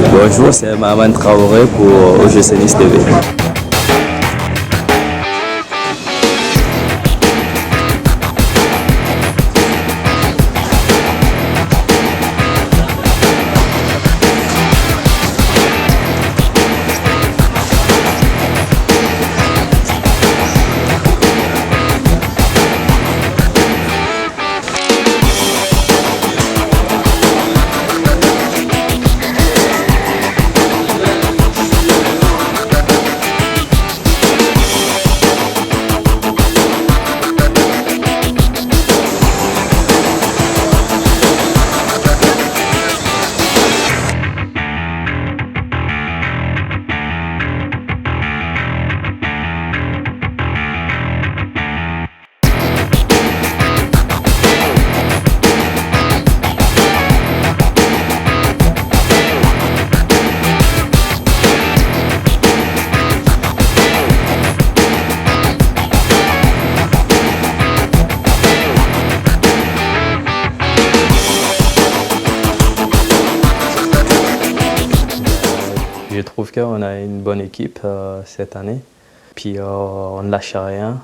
Bonjour, c'est Maman Traoré pour OGC Nice TV. Je trouve qu'on a une bonne équipe cette année. Puis on ne lâche rien.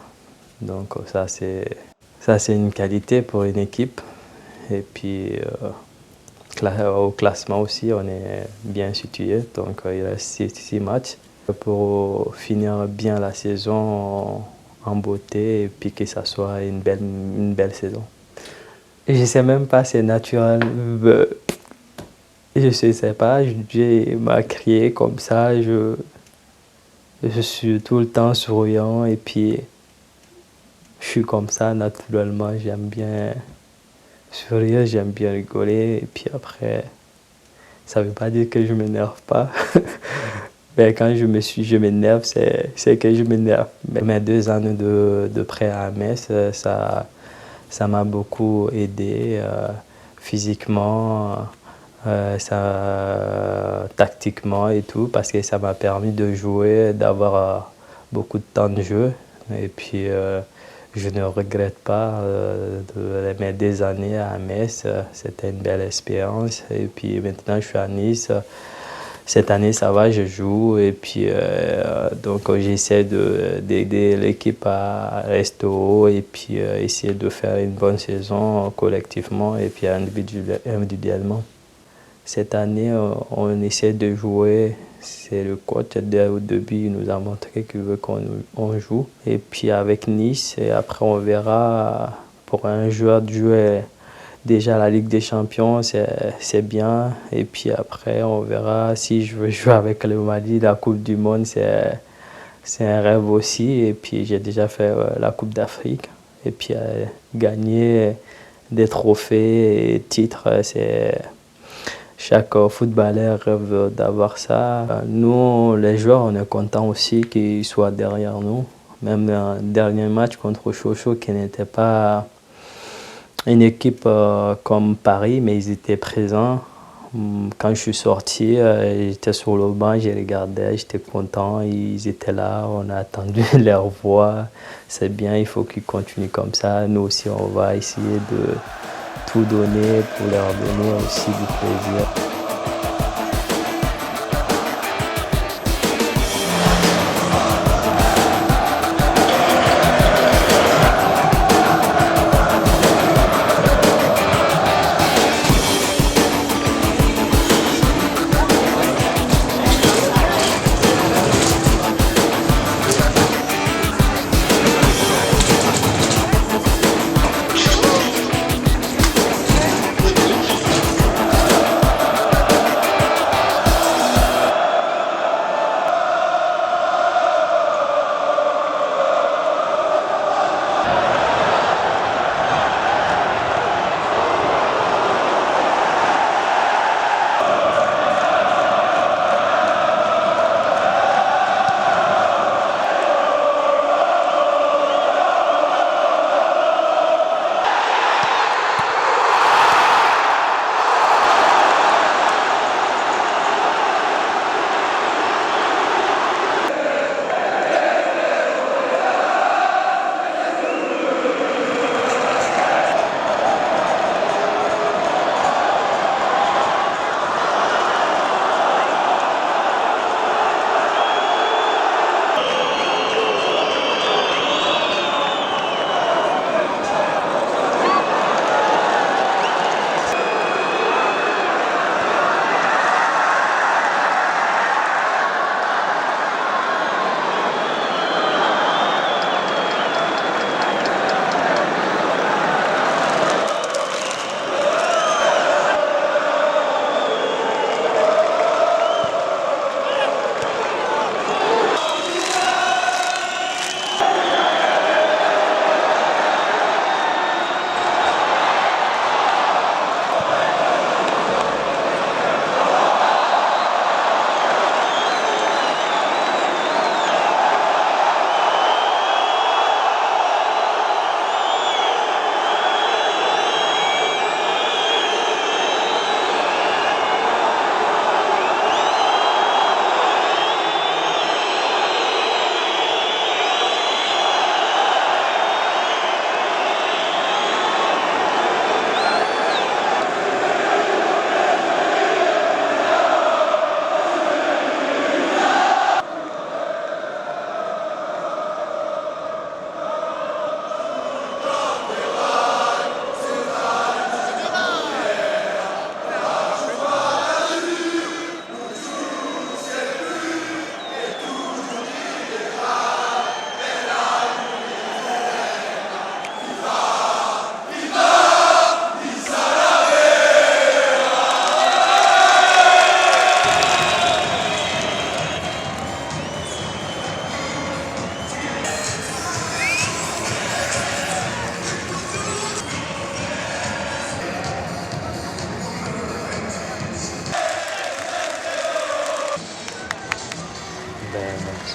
Donc ça c'est une qualité pour une équipe. Et puis au classement aussi, on est bien situé. Donc il reste 6 matchs pour finir bien la saison en beauté et puis que ça soit une belle saison. Et je ne sais même pas si c'est naturel. Je ne sais pas, Dieu m'a créé comme ça, je suis tout le temps souriant et puis je suis comme ça naturellement, j'aime bien sourire, j'aime bien rigoler et puis après, ça ne veut pas dire que je ne m'énerve pas. Mais quand je m'énerve, c'est que je m'énerve. Mes 2 ans de prêt à Metz, ça m'a beaucoup aidé physiquement. Tactiquement et tout, parce que ça m'a permis de jouer, d'avoir beaucoup de temps de jeu. Et puis, je ne regrette pas de mes 2 années à Metz. C'était une belle expérience. Et puis maintenant, je suis à Nice. Cette année, ça va, je joue. Et puis, donc, j'essaie d'aider l'équipe à rester haut et puis essayer de faire une bonne saison collectivement et puis individuellement. Cette année, on essaie de jouer. C'est le coach, dès au début, il nous a montré qu'il veut qu'on joue. Et puis avec Nice, et après on verra, pour un joueur de jouer déjà la Ligue des Champions, c'est bien. Et puis après, on verra si je veux jouer avec le Mali, la Coupe du Monde, c'est un rêve aussi. Et puis j'ai déjà fait la Coupe d'Afrique. Et puis gagner des trophées et titres, c'est... Chaque footballeur rêve d'avoir ça. Nous, les joueurs, on est contents aussi qu'ils soient derrière nous. Même le dernier match contre Sochaux, qui n'était pas une équipe comme Paris, mais ils étaient présents. Quand je suis sorti, j'étais sur le banc, j'ai regardé, j'étais content. Ils étaient là, on a attendu leur voix. C'est bien, il faut qu'ils continuent comme ça. Nous aussi, on va essayer de tout donner pour leur donner aussi du plaisir.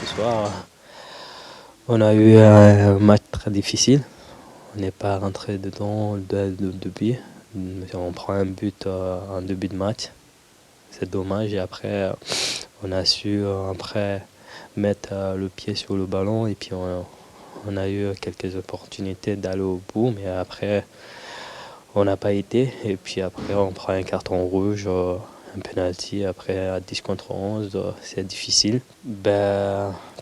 ce soir, on a eu un match très difficile. On n'est pas rentré dedans dès le début. On prend un but en début de match. C'est dommage. Et après, on a su après mettre le pied sur le ballon. Et puis, on a eu quelques opportunités d'aller au bout. Mais après, on n'a pas été. Et puis après, on prend un carton rouge, un penalty. Après, à 10 contre 11, c'est difficile.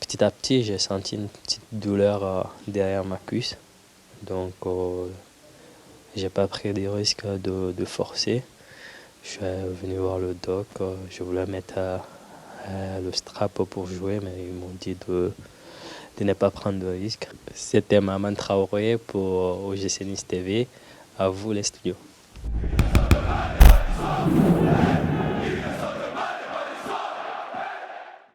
Petit à petit, j'ai senti une petite douleur derrière ma cuisse. Donc, j'ai pas pris des risques de forcer. Je suis venu voir le doc. Je voulais mettre le strap pour jouer, mais ils m'ont dit de ne pas prendre de risques. C'était Maman Traoré pour OGC Nice TV. À vous les studios.